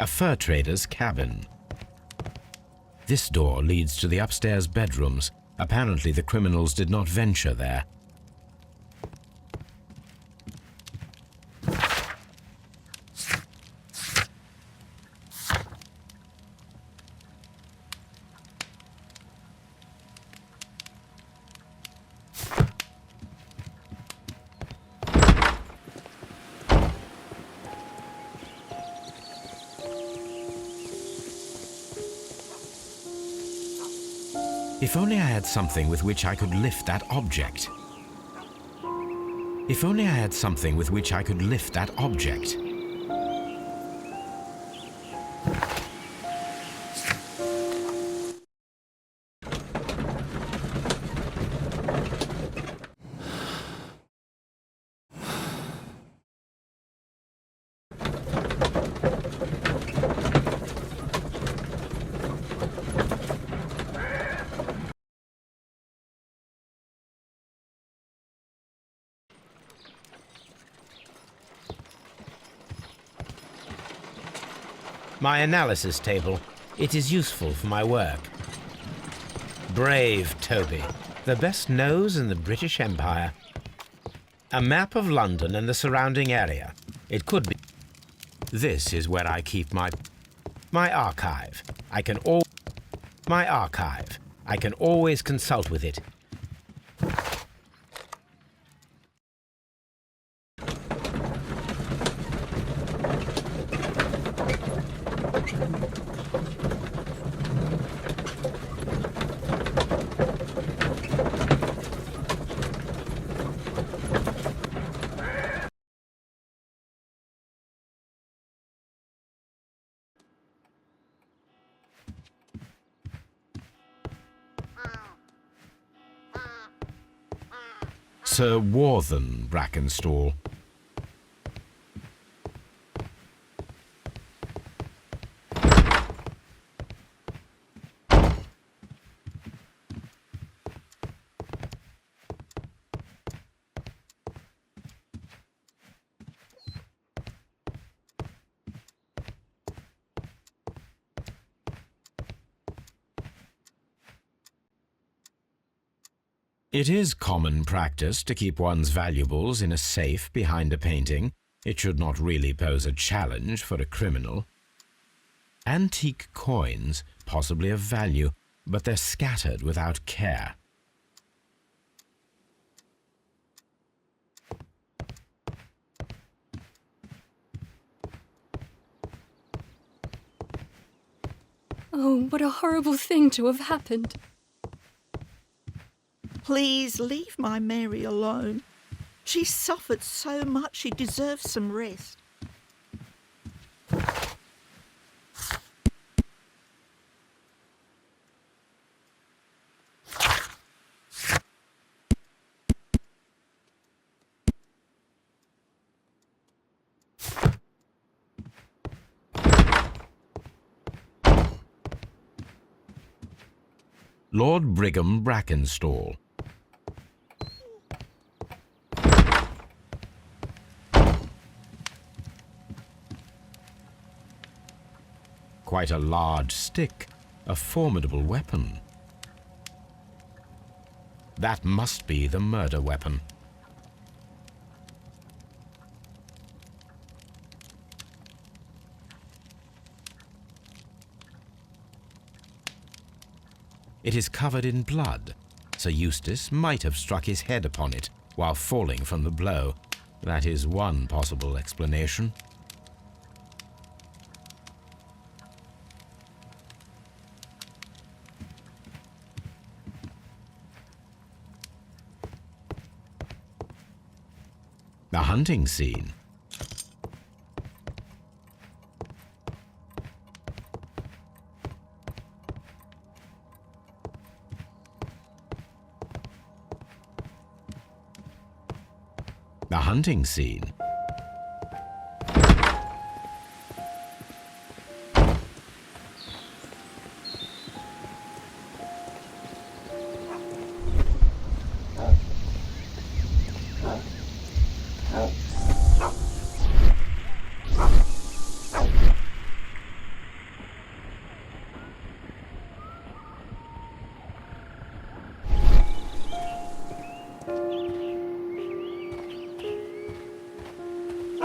A fur trader's cabin. This door leads to the upstairs bedrooms. Apparently the criminals did not venture there. If only I had something with which I could lift that object. If only I had something with which I could lift that object. My analysis table. It is useful for my work. Brave Toby, the best nose in the British Empire. A map of London and the surrounding area. It could be. This is where I keep my archive. I can always consult with it. Sir Warthen Brackenstall. It is common practice to keep one's valuables in a safe behind a painting. It should not really pose a challenge for a criminal. Antique coins, possibly of value, but they're scattered without care. Oh, what a horrible thing to have happened. Please leave my Mary alone. She suffered so much, she deserves some rest. Lord Brigham Brackenstall. Quite a large stick, a formidable weapon. That must be the murder weapon. It is covered in blood. Sir Eustace might have struck his head upon it while falling from the blow. That is one possible explanation. The hunting scene. The hunting scene.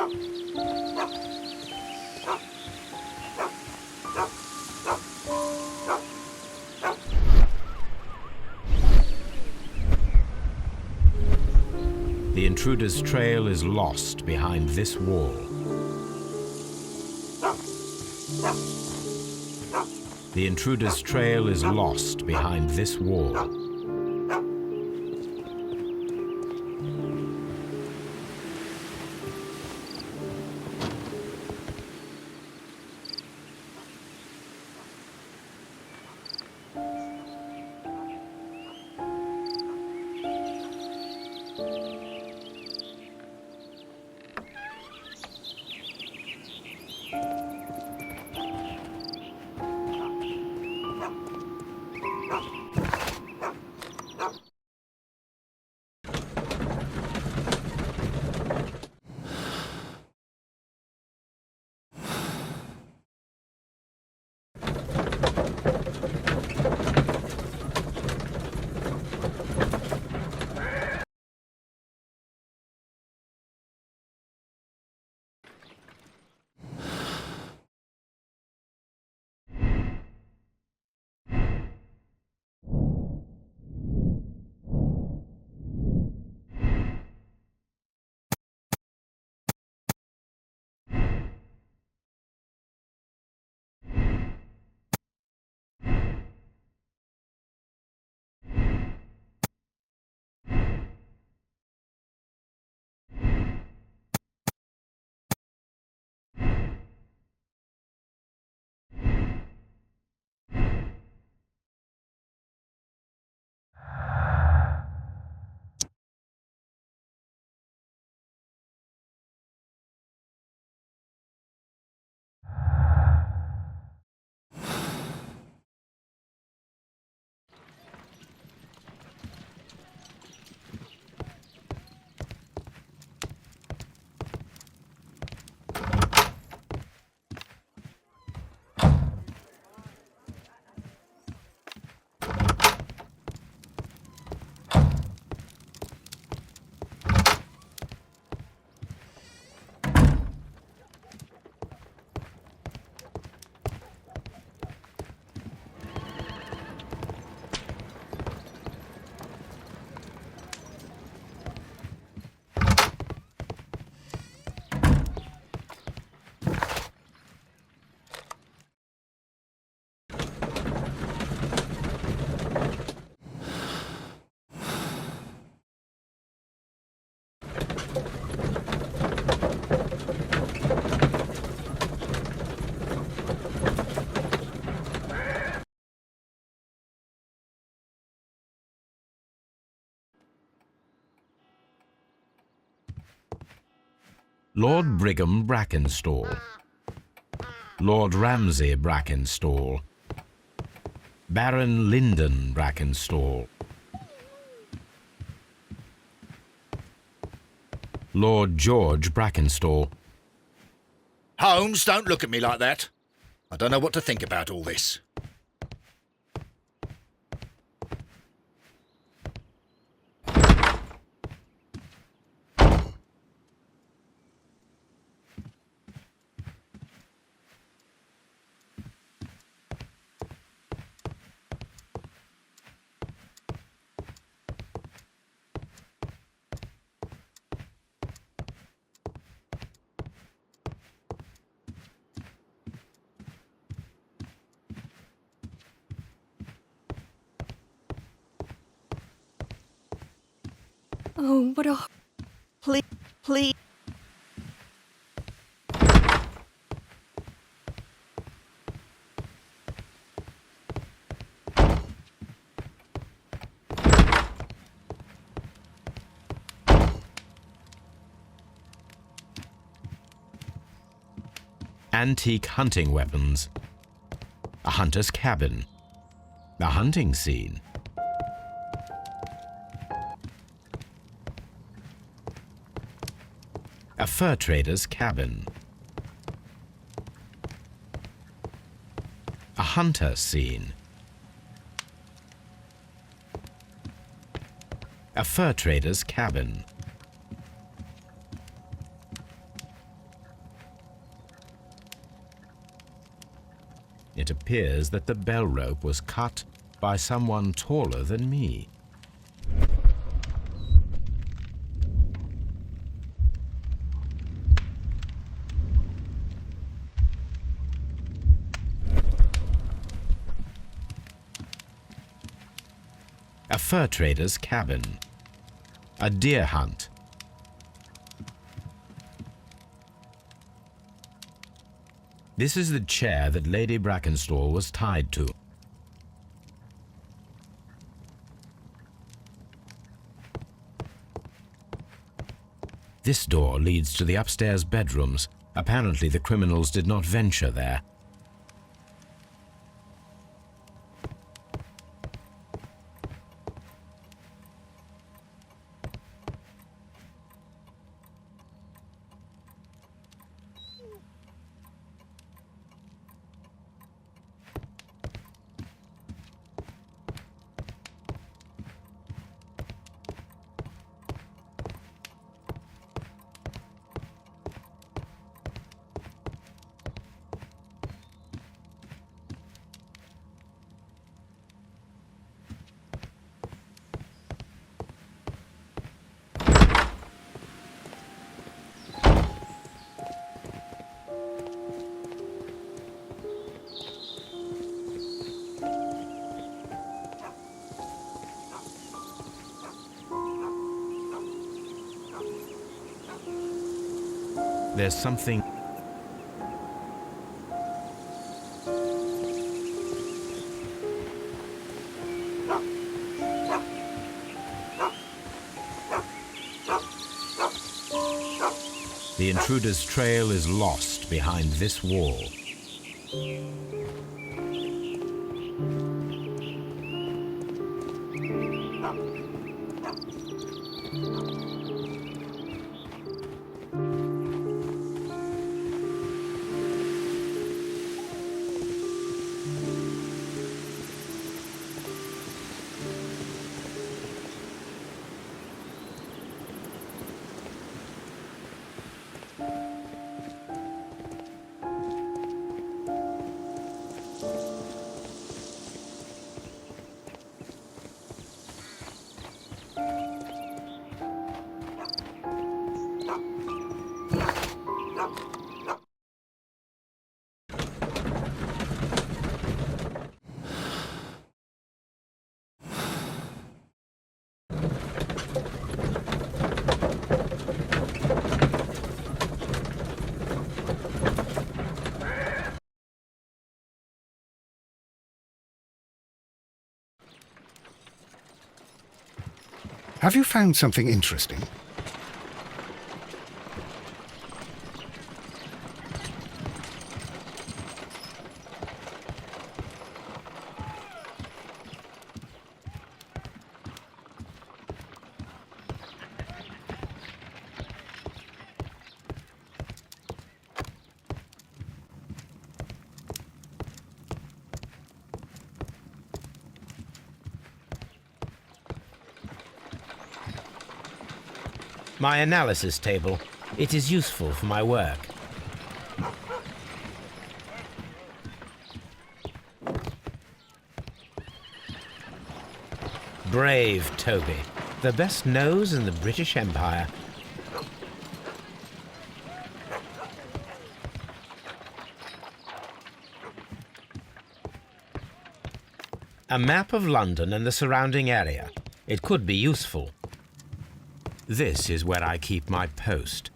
The intruder's trail is lost behind this wall. The intruder's trail is lost behind this wall. Lord Brigham Brackenstall, Lord Ramsay Brackenstall, Baron Lyndon Brackenstall, Lord George Brackenstall. Holmes, don't look at me like that. I don't know what to think about all this. Oh, what a... Please, please. Antique hunting weapons. A hunter's cabin. A hunting scene. A fur trader's cabin. A hunter scene. A fur trader's cabin. It appears that the bell rope was cut by someone taller than me. A fur trader's cabin. A deer hunt. This is the chair that Lady Brackenstall was tied to. This door leads to the upstairs bedrooms. Apparently the criminals did not venture there. There's something... The intruder's trail is lost behind this wall. Have you found something interesting? My analysis table. It is useful for my work. Brave Toby, the best nose in the British Empire. A map of London and the surrounding area. It could be useful. This is where I keep my post.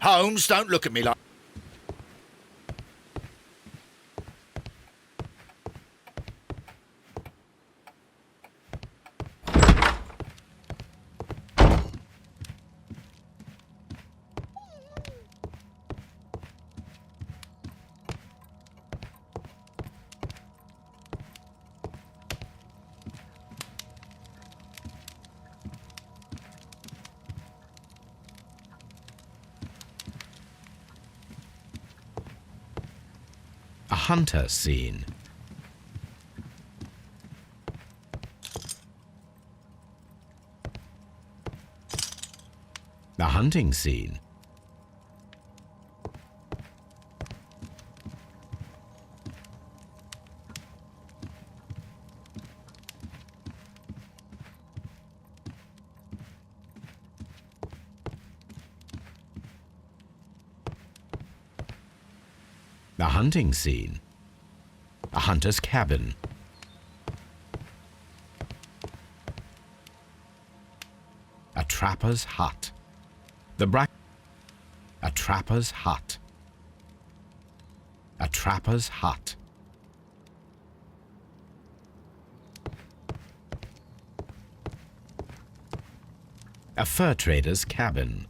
Holmes, don't look at me like... A hunter scene. The hunting scene. The hunting scene. A hunter's cabin. A trapper's hut. A trapper's hut. A trapper's hut. A fur trader's cabin.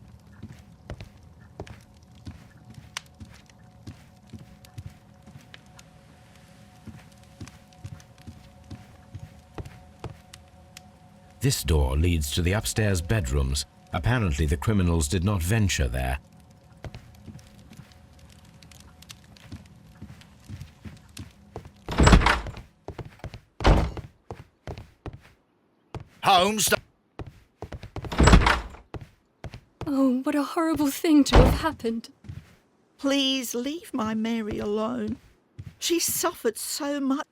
This door leads to the upstairs bedrooms. Apparently the criminals did not venture there. Holmes, Oh, what a horrible thing to have happened. Please leave my Mary alone. She suffered so much.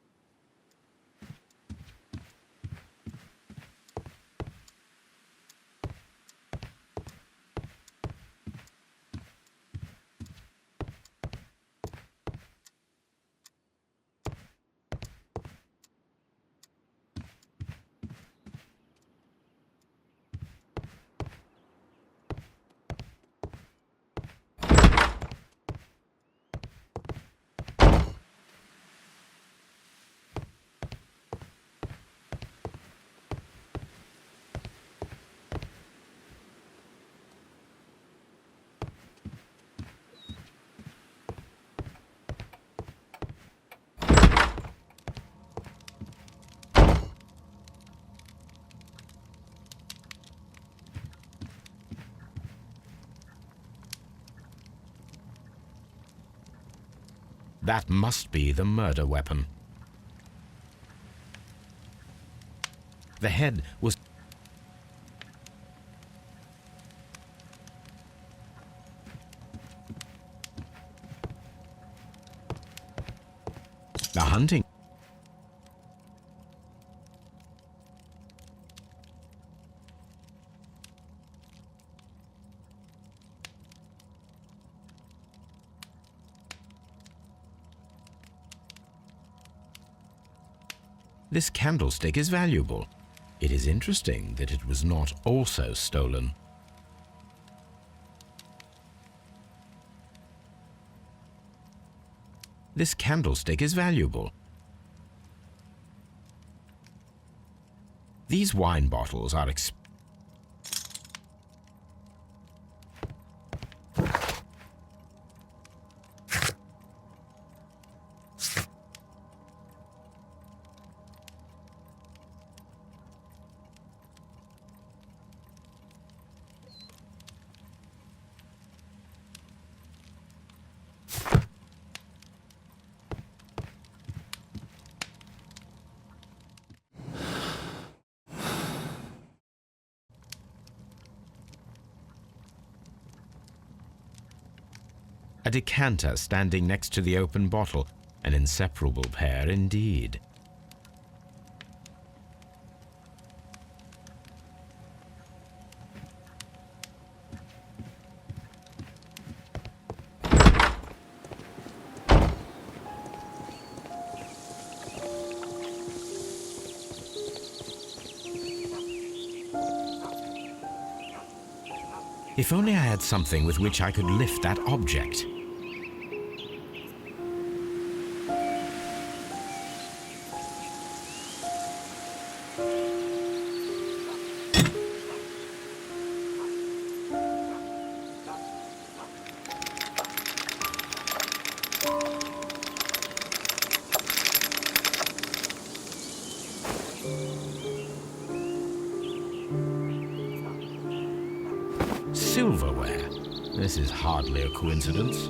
That must be the murder weapon. The head was... The hunting... This candlestick is valuable. It is interesting that it was not also stolen. This candlestick is valuable. These wine bottles are expensive. A decanter standing next to the open bottle, an inseparable pair indeed. If only I had something with which I could lift that object. Silverware. This is hardly a coincidence.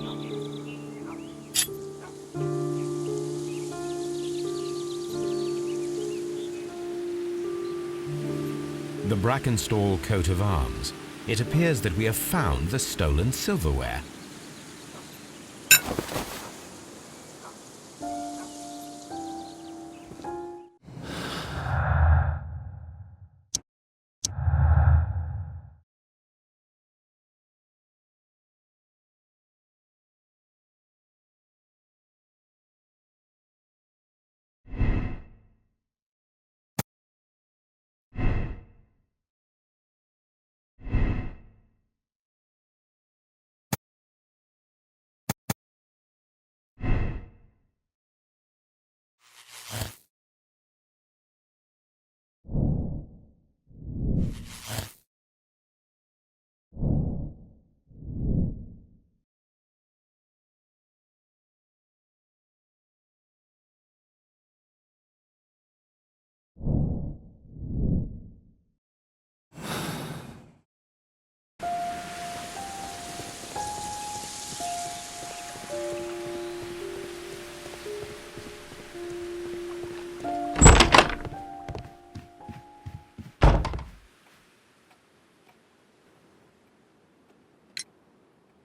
The Brackenstall coat of arms. It appears that we have found the stolen silverware.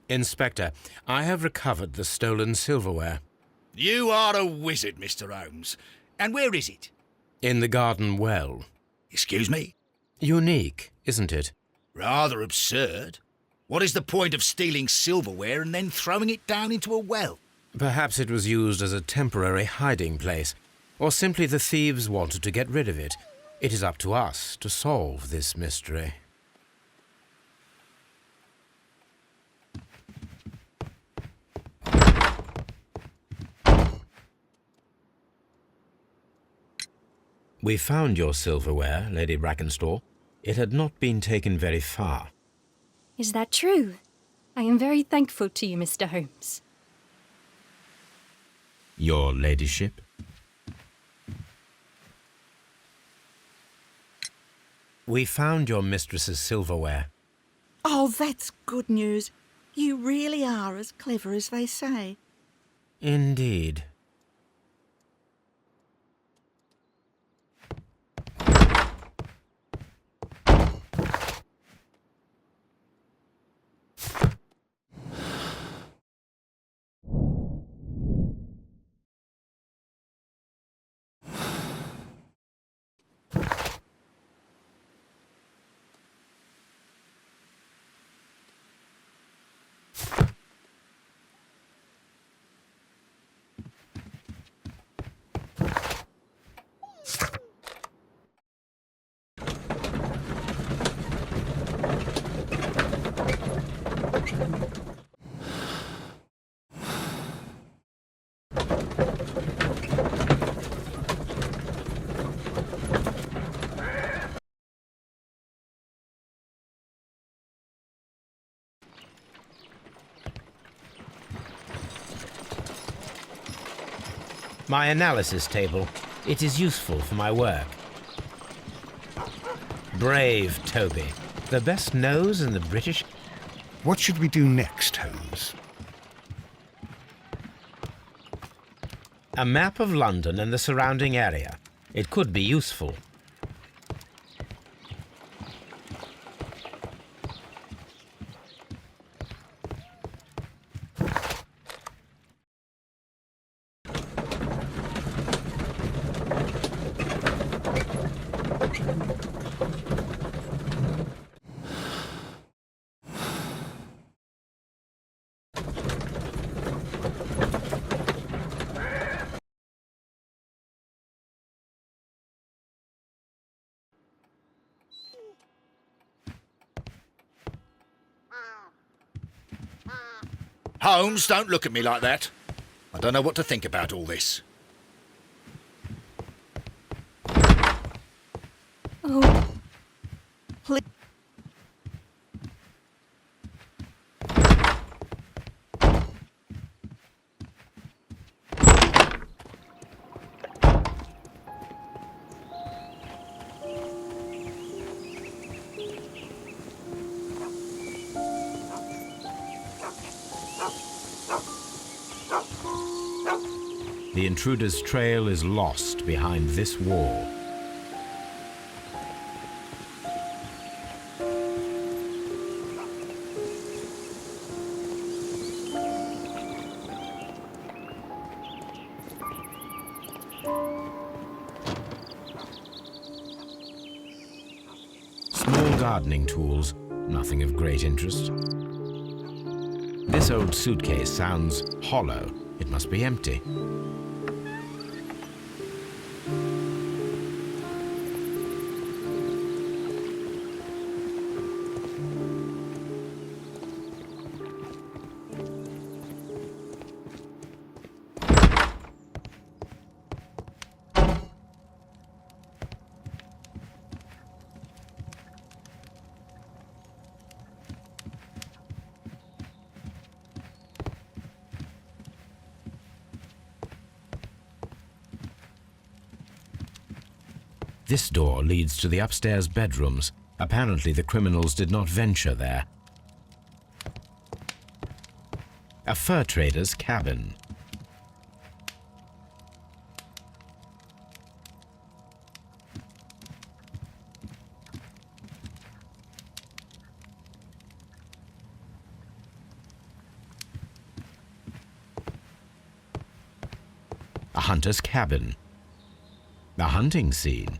Inspector, I have recovered the stolen silverware. You are a wizard, Mr. Holmes. And where is it? In the garden well. Excuse me? Unique, isn't it? Rather absurd. What is the point of stealing silverware and then throwing it down into a well? Perhaps it was used as a temporary hiding place, or simply the thieves wanted to get rid of it. It is up to us to solve this mystery. We found your silverware, Lady Brackenstall. It had not been taken very far. Is that true? I am very thankful to you, Mr. Holmes. Your ladyship? We found your mistress's silverware. Oh, that's good news. You really are as clever as they say. Indeed. My analysis table. It is useful for my work. Brave Toby. The best nose in the British... What should we do next, Holmes? A map of London and the surrounding area. It could be useful. Holmes, don't look at me like that. I don't know what to think about all this. Oh, Please. The intruder's trail is lost behind this wall. Small gardening tools, nothing of great interest. This old suitcase sounds hollow. It must be empty. This door leads to the upstairs bedrooms. Apparently the criminals did not venture there. A fur trader's cabin. A hunter's cabin. A hunting scene.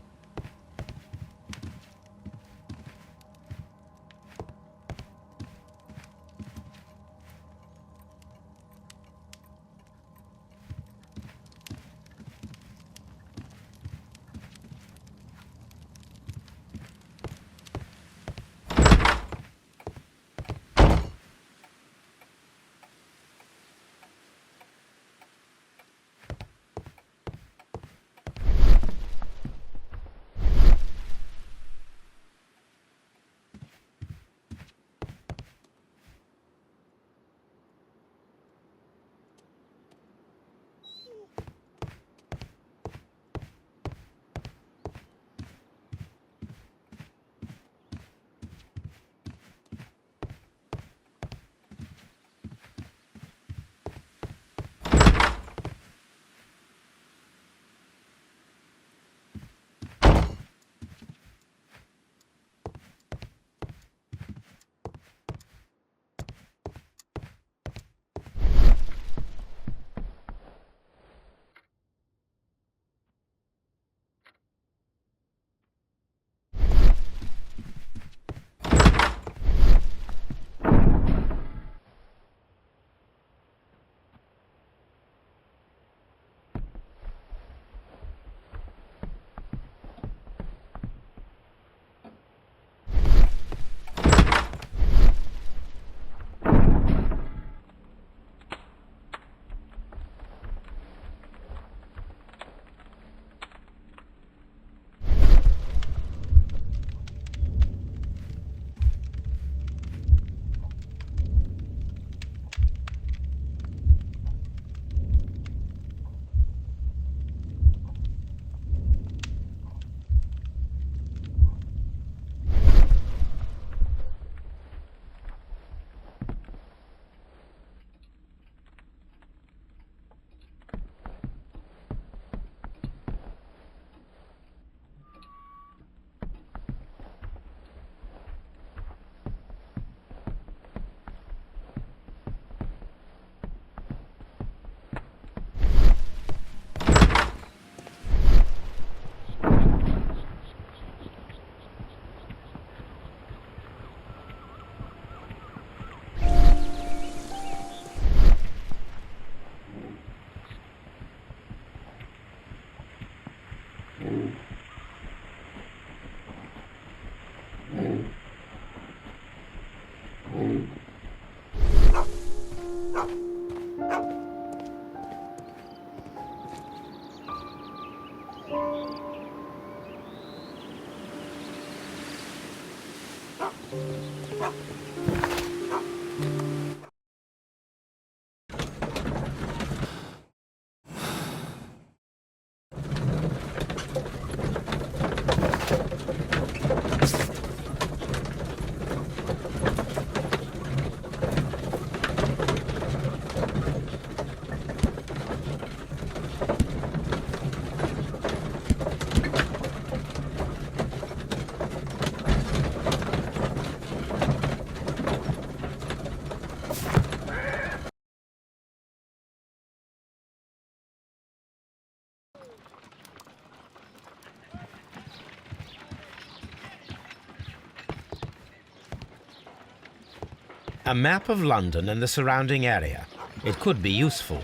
A map of London and the surrounding area. It could be useful.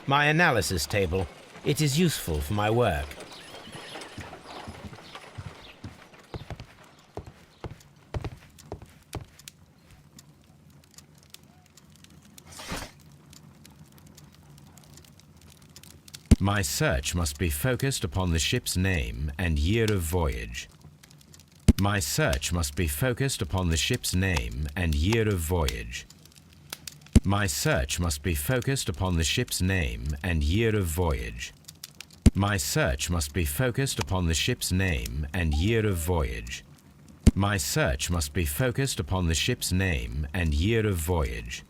My analysis table. It is useful for my work. My search must be focused upon the ship's name and year of voyage. My search must be focused upon the ship's name and year of voyage. My search must be focused upon the ship's name and year of voyage. My search must be focused upon the ship's name and year of voyage. My search must be focused upon the ship's name and year of voyage.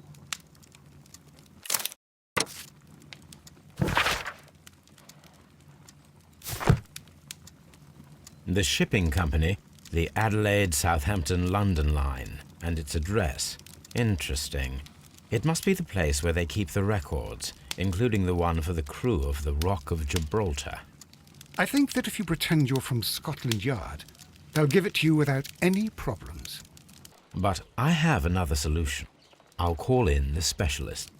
The shipping company, the Adelaide, Southampton, London line, and its address. Interesting. It must be the place where they keep the records, including the one for the crew of the Rock of Gibraltar. I think that if you pretend you're from Scotland Yard, they'll give it to you without any problems. But I have another solution. I'll call in the specialist.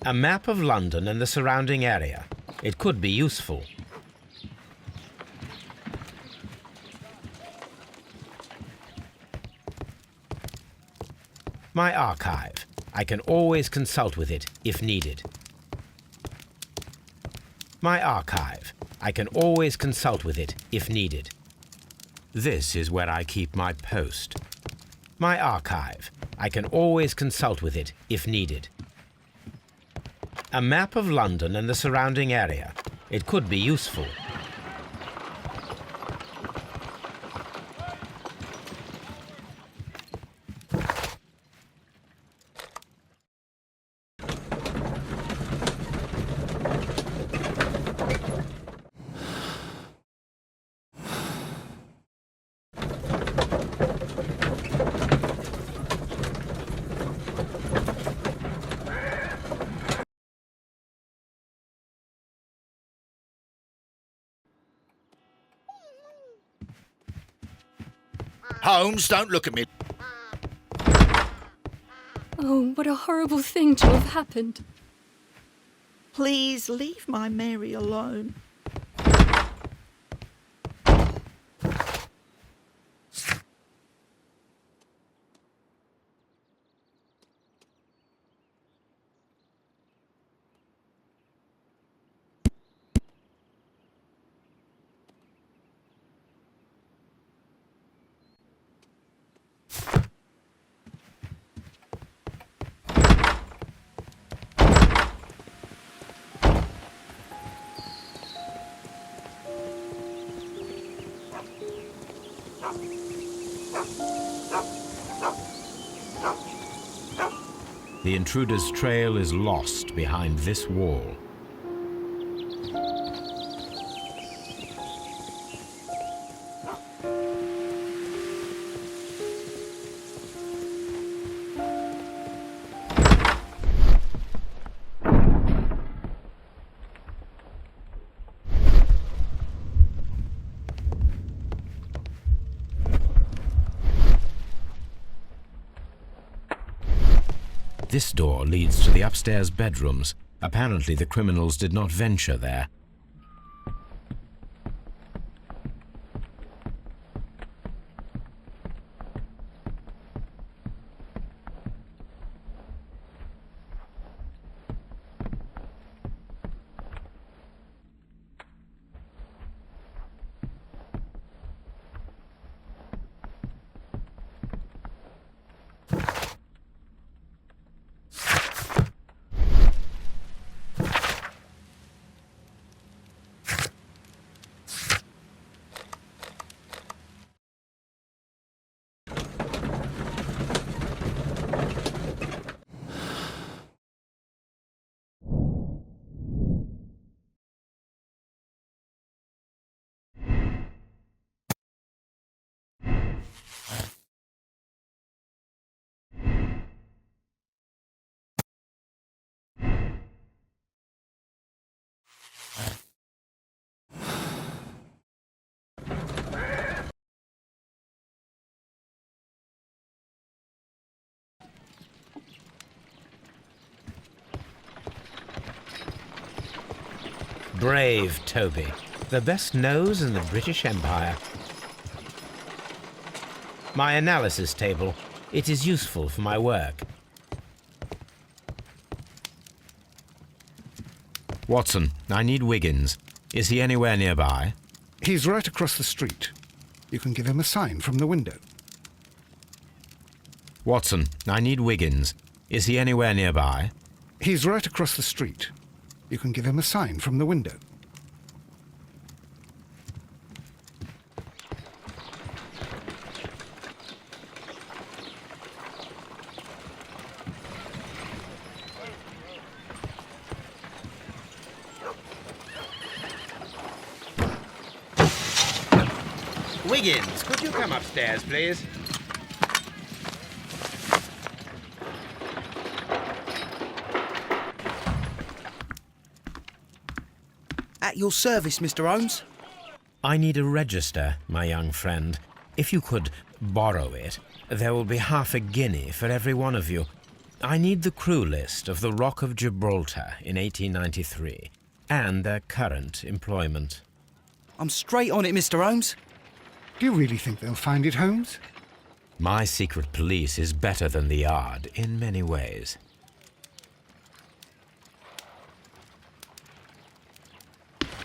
A map of London and the surrounding area. It could be useful. My archive. I can always consult with it if needed. My archive. I can always consult with it if needed. This is where I keep my post. My archive. I can always consult with it if needed. A map of London and the surrounding area. It could be useful. Holmes, don't look at me. Oh, what a horrible thing to have happened. Please leave my Mary alone. The intruder's trail is lost behind this wall. This door leads to the upstairs bedrooms. Apparently the criminals did not venture there. Brave Toby, the best nose in the British Empire. My analysis table. It is useful for my work. Watson, I need Wiggins. Is he anywhere nearby? He's right across the street. You can give him a sign from the window. Watson, I need Wiggins. Is he anywhere nearby? He's right across the street. You can give him a sign from the window. Wiggins, could you come upstairs, please? At your service, Mr. Holmes. I need a register, my young friend. If you could borrow it, there will be half a guinea for every one of you. I need the crew list of the Rock of Gibraltar in 1893 and their current employment. I'm straight on it, Mr. Holmes. Do you really think they'll find it, Holmes? My secret police is better than the Yard in many ways.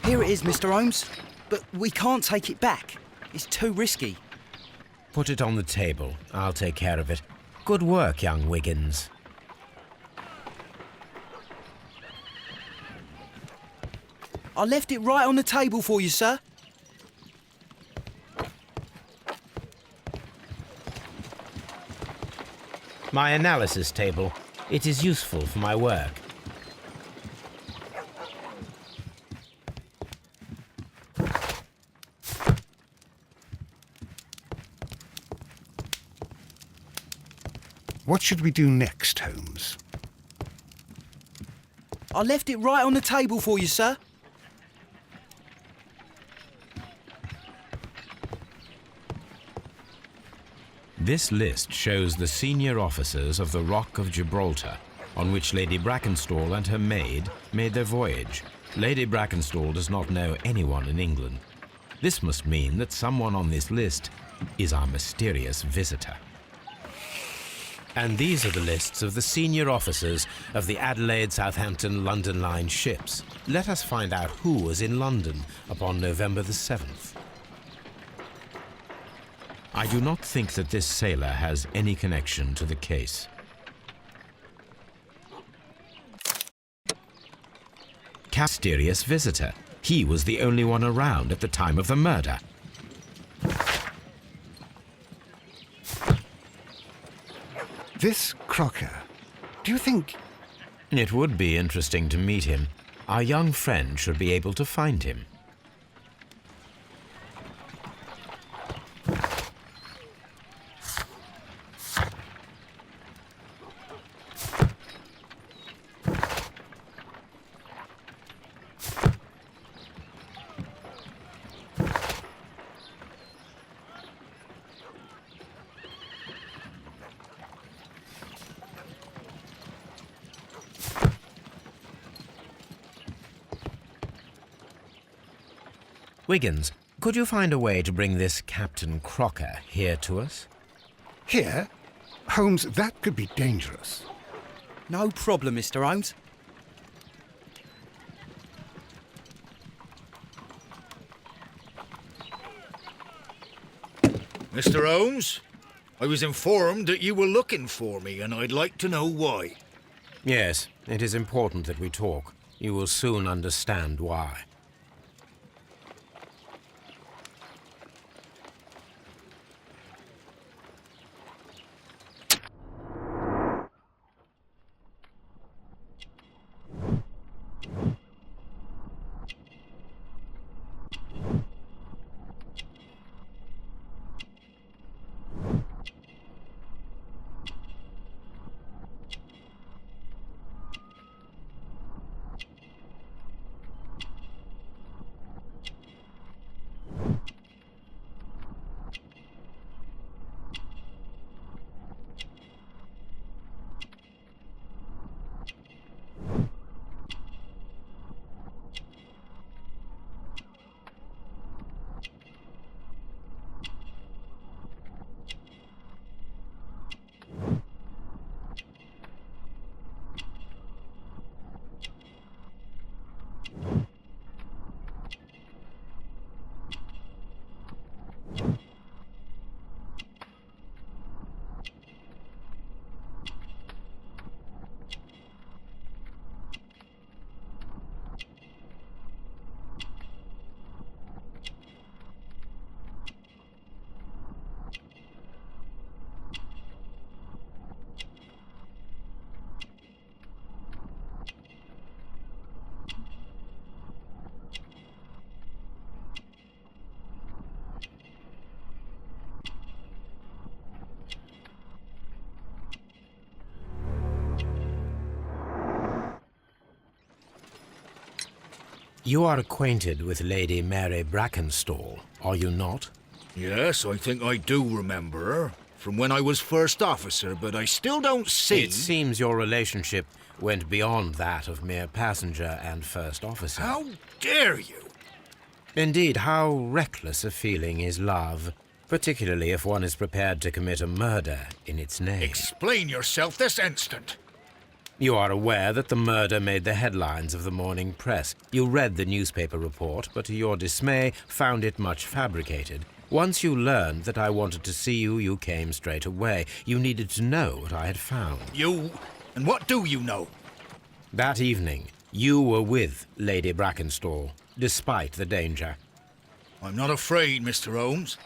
Here it is, Mr. Holmes. But we can't take it back. It's too risky. Put it on the table. I'll take care of it. Good work, young Wiggins. I left it right on the table for you, sir. My analysis table. It is useful for my work. What should we do next, Holmes? I left it right on the table for you, sir. This list shows the senior officers of the Rock of Gibraltar, on which Lady Brackenstall and her maid made their voyage. Lady Brackenstall does not know anyone in England. This must mean that someone on this list is our mysterious visitor. And these are the lists of the senior officers of the Adelaide, Southampton, London Line ships. Let us find out who was in London upon November the 7th. I do not think that this sailor has any connection to the case. Mysterious visitor. He was the only one around at the time of the murder. This Crocker, do you think... It would be interesting to meet him. Our young friend should be able to find him. Wiggins, could you find a way to bring this Captain Crocker here to us? Here? Holmes, that could be dangerous. No problem, Mr. Holmes. Mr. Holmes, I was informed that you were looking for me, and I'd like to know why. Yes, it is important that we talk. You will soon understand why. You are acquainted with Lady Mary Brackenstall, are you not? Yes, I think I do remember her. From when I was first officer, but I still don't see... It seems your relationship went beyond that of mere passenger and first officer. How dare you? Indeed, how reckless a feeling is love, particularly if one is prepared to commit a murder in its name. Explain yourself this instant. You are aware that the murder made the headlines of the morning press. You read the newspaper report, but to your dismay, found it much fabricated. Once you learned that I wanted to see you, you came straight away. You needed to know what I had found. You? And what do you know? That evening, you were with Lady Brackenstall, despite the danger. I'm not afraid, Mr. Holmes.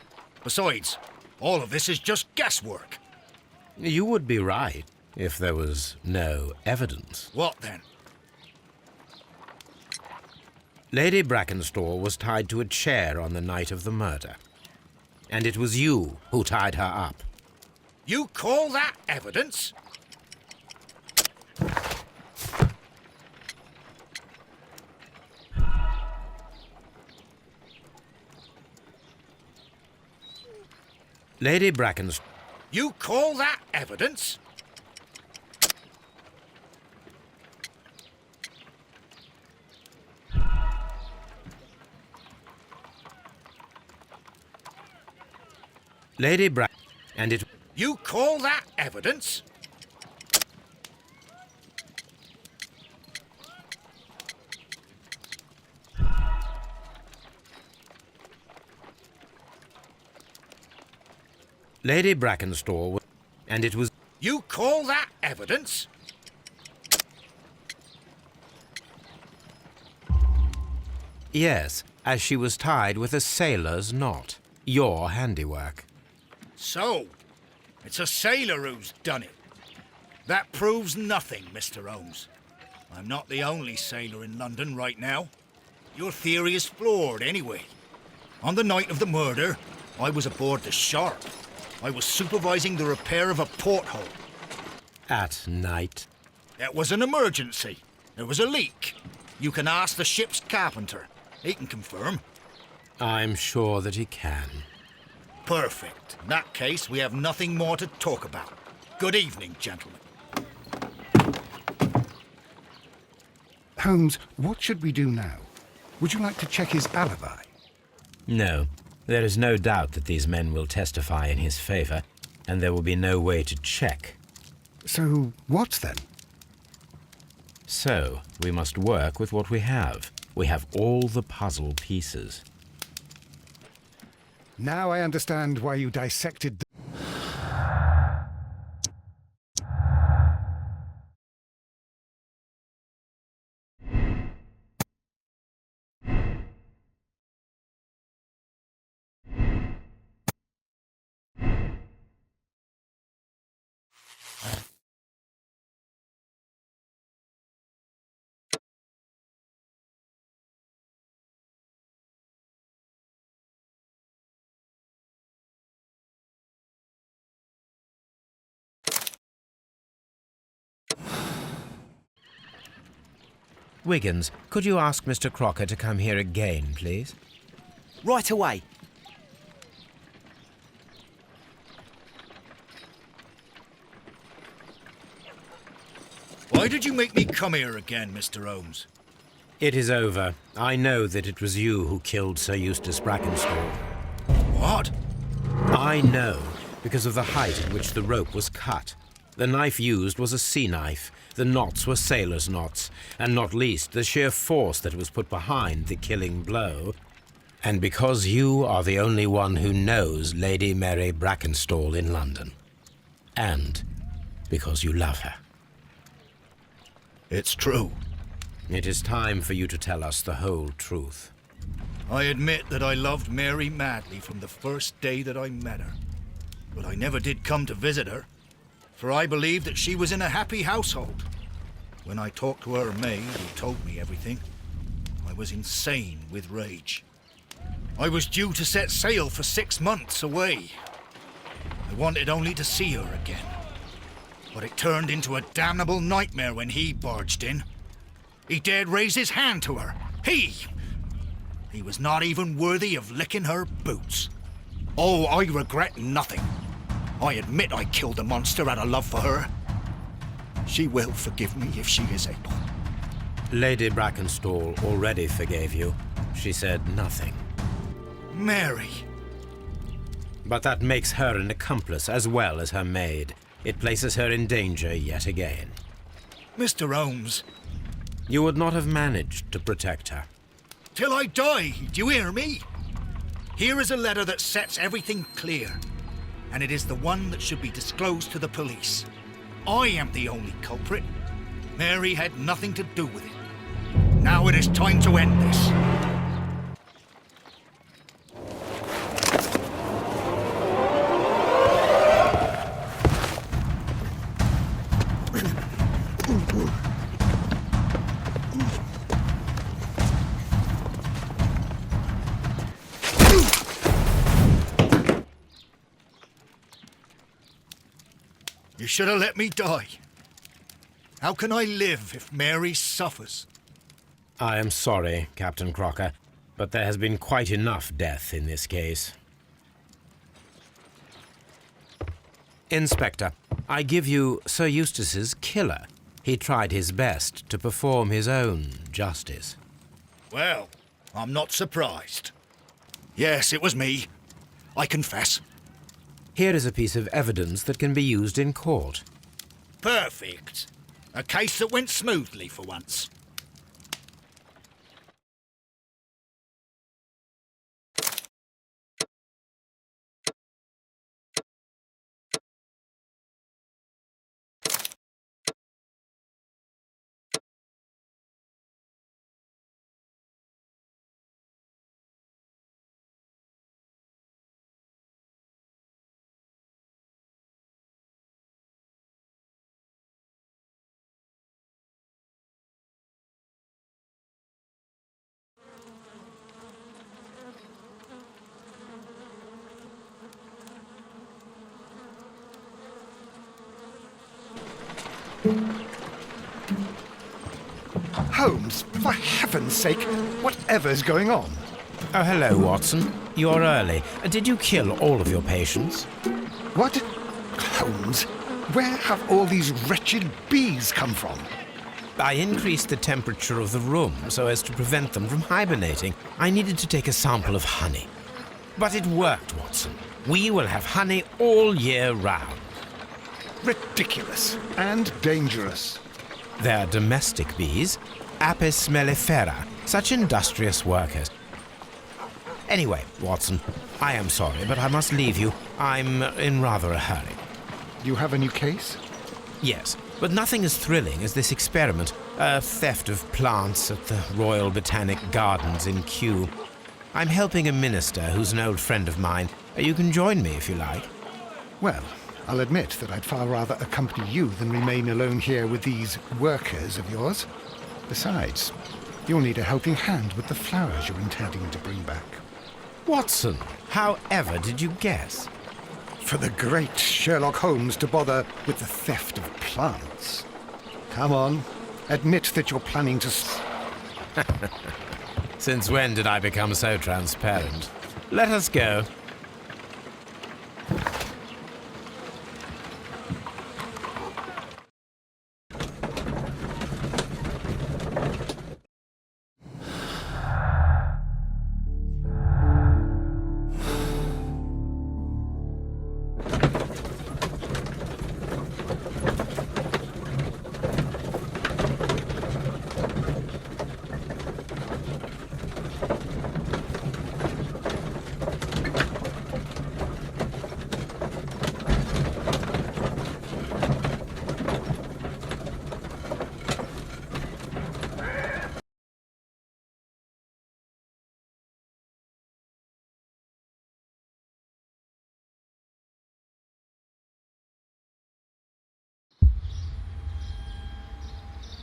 Besides, all of this is just guesswork. You would be right if there was no evidence. What then? Lady Brackenstall was tied to a chair on the night of the murder. And it was you who tied her up. You call that evidence? Lady Brackenstall... You call that evidence? Lady Brack... And it... You call that evidence? Lady Brackenstall... And it was... You call that evidence? Yes, as she was tied with a sailor's knot. Your handiwork. So, it's a sailor who's done it. That proves nothing, Mr. Holmes. I'm not the only sailor in London right now. Your theory is flawed anyway. On the night of the murder, I was aboard the Sharp. I was supervising the repair of a porthole. At night. It was an emergency. There was a leak. You can ask the ship's carpenter. He can confirm. I'm sure that he can. Perfect. In that case, we have nothing more to talk about. Good evening, gentlemen. Holmes, what should we do now? Would you like to check his alibi? No, there is no doubt that these men will testify in his favor, and there will be no way to check. So what then? So, we must work with what we have. We have all the puzzle pieces. Now I understand why you dissected the... Wiggins, could you ask Mr. Crocker to come here again, please? Right away. Why did you make me come here again, Mr. Holmes? It is over. I know that it was you who killed Sir Eustace Brackenstall. What? I know, because of the height at which the rope was cut. The knife used was a sea knife. The knots were sailor's knots, and not least the sheer force that was put behind the killing blow. And because you are the only one who knows Lady Mary Brackenstall in London. And because you love her. It's true. It is time for you to tell us the whole truth. I admit that I loved Mary madly from the first day that I met her. But I never did come to visit her, for I believed that she was in a happy household. When I talked to her maid, who told me everything, I was insane with rage. I was due to set sail for 6 months away. I wanted only to see her again. But it turned into a damnable nightmare when he barged in. He dared raise his hand to her. He was not even worthy of licking her boots. Oh, I regret nothing. I admit I killed the monster out of love for her. She will forgive me if she is able. Lady Brackenstall already forgave you. She said nothing. Mary. But that makes her an accomplice as well as her maid. It places her in danger yet again. Mr. Holmes. You would not have managed to protect her. Till I die, do you hear me? Here is a letter that sets everything clear. And it is the one that should be disclosed to the police. I am the only culprit. Mary had nothing to do with it. Now it is time to end this. You should have let me die. How can I live if Mary suffers? I am sorry, Captain Crocker, but there has been quite enough death in this case. Inspector, I give you Sir Eustace's killer. He tried his best to perform his own justice. Well, I'm not surprised. Yes, it was me. I confess. Here is a piece of evidence that can be used in court. Perfect. A case that went smoothly for once. Holmes, for heaven's sake, whatever's going on? Oh, hello, Watson. You're early. Did you kill all of your patients? What? Holmes, where have all these wretched bees come from? I increased the temperature of the room so as to prevent them from hibernating. I needed to take a sample of honey. But it worked, Watson. We will have honey all year round. Ridiculous and dangerous. They're domestic bees, Apis mellifera, such industrious workers. Anyway, Watson, I am sorry, but I must leave you. I'm in rather a hurry. You have a new case? Yes, but nothing as thrilling as this experiment, a theft of plants at the Royal Botanic Gardens in Kew. I'm helping a minister who's an old friend of mine. You can join me if you like. Well, I'll admit that I'd far rather accompany you than remain alone here with these workers of yours. Besides, you'll need a helping hand with the flowers you're intending to bring back. Watson, however did you guess? For the great Sherlock Holmes to bother with the theft of plants. Come on, admit that you're planning to... Since when did I become so transparent? Let us go.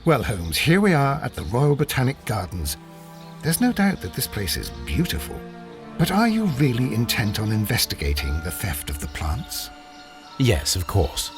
Well, Holmes, here we are at the Royal Botanic Gardens. There's no doubt that this place is beautiful. But are you really intent on investigating the theft of the plants? Yes, of course.